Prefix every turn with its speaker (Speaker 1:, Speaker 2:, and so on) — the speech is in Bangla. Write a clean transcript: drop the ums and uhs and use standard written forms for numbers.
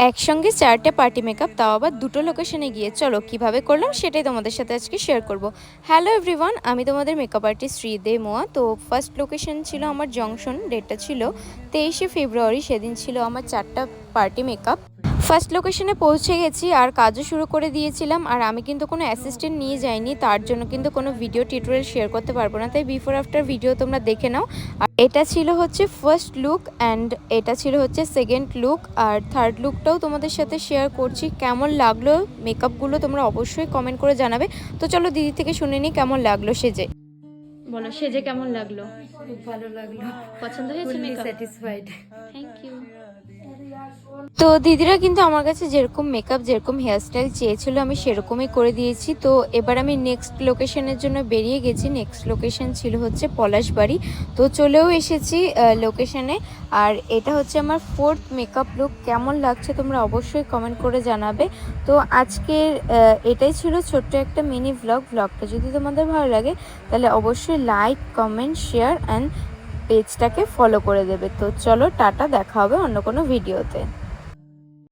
Speaker 1: একসঙ্গে 4টে পার্টি মেকআপ, তাও আবার 2টো লোকেশনে গিয়ে। চলো কিভাবে করলাম সেটাই তোমাদের সাথে আজকে শেয়ার করব। হ্যালো এভরিওয়ান, আমি তোমাদের মেকআপ আর্টিস্ট শ্রীদে মোয়া। তো ফার্স্ট লোকেশন ছিল আমার জংশন, ডেটটা ছিল 23শে ফেব্রুয়ারি। সেদিন ছিল আমার 4টা পার্টি মেকআপ। ফার্স্ট লোকেশনে পৌঁছে গেছি আর কাজও শুরু করে দিয়েছিলাম। আর আমি কিন্তু কোনো অ্যাসিস্ট্যান্ট নিয়ে যাইনি, তার জন্য কিন্তু কোনো ভিডিও টিউটোরিয়াল শেয়ার করতে পারবো না, তাই বিফোর আফটার ভিডিও তোমরা দেখে নাও। আর এটা ছিল হচ্ছে ফার্স্ট লুক অ্যান্ড এটা ছিল হচ্ছে সেকেন্ড লুক, আর থার্ড লুকটাও তোমাদের সাথে শেয়ার করছি। কেমন লাগলো মেকআপগুলো তোমরা অবশ্যই কমেন্ট করে জানাবে। তো চলো দিদি থেকে শুনে নিই কেমন লাগলো সেজে। বলো সেজে কেমন লাগলো?
Speaker 2: খুব ভালো লাগলো,
Speaker 1: পছন্দ হয়েছে মেকআপ?
Speaker 2: স্যাটিসফাইড।
Speaker 1: Thank you. তো দিদিরা কিন্তু আমার কাছে যেরকম মেকআপ যেরকম হেয়ারস্টাইল চেয়েছিল আমি সেরকমই করে দিয়েছি। তো এবার আমি নেক্সট লোকেশনের জন্য বেরিয়ে গেছি। নেক্সট লোকেশন ছিল হচ্ছে পলাশবাড়ি। তো চলেও এসেছি লোকেশনে। আর এটা হচ্ছে আমার 4th মেকআপ লুক। কেমন লাগছে তোমরা অবশ্যই কমেন্ট করে জানাবে। তো আজকের এটাই ছিল ছোট্ট একটা মিনি ব্লগটা যদি তোমাদের ভালো লাগে তাহলে অবশ্যই লাইক কমেন্ট শেয়ার অ্যান্ড পেজটাকে ফলো করে দেবে। তো চলো টাটা, দেখা হবে অন্য কোনো ভিডিওতে।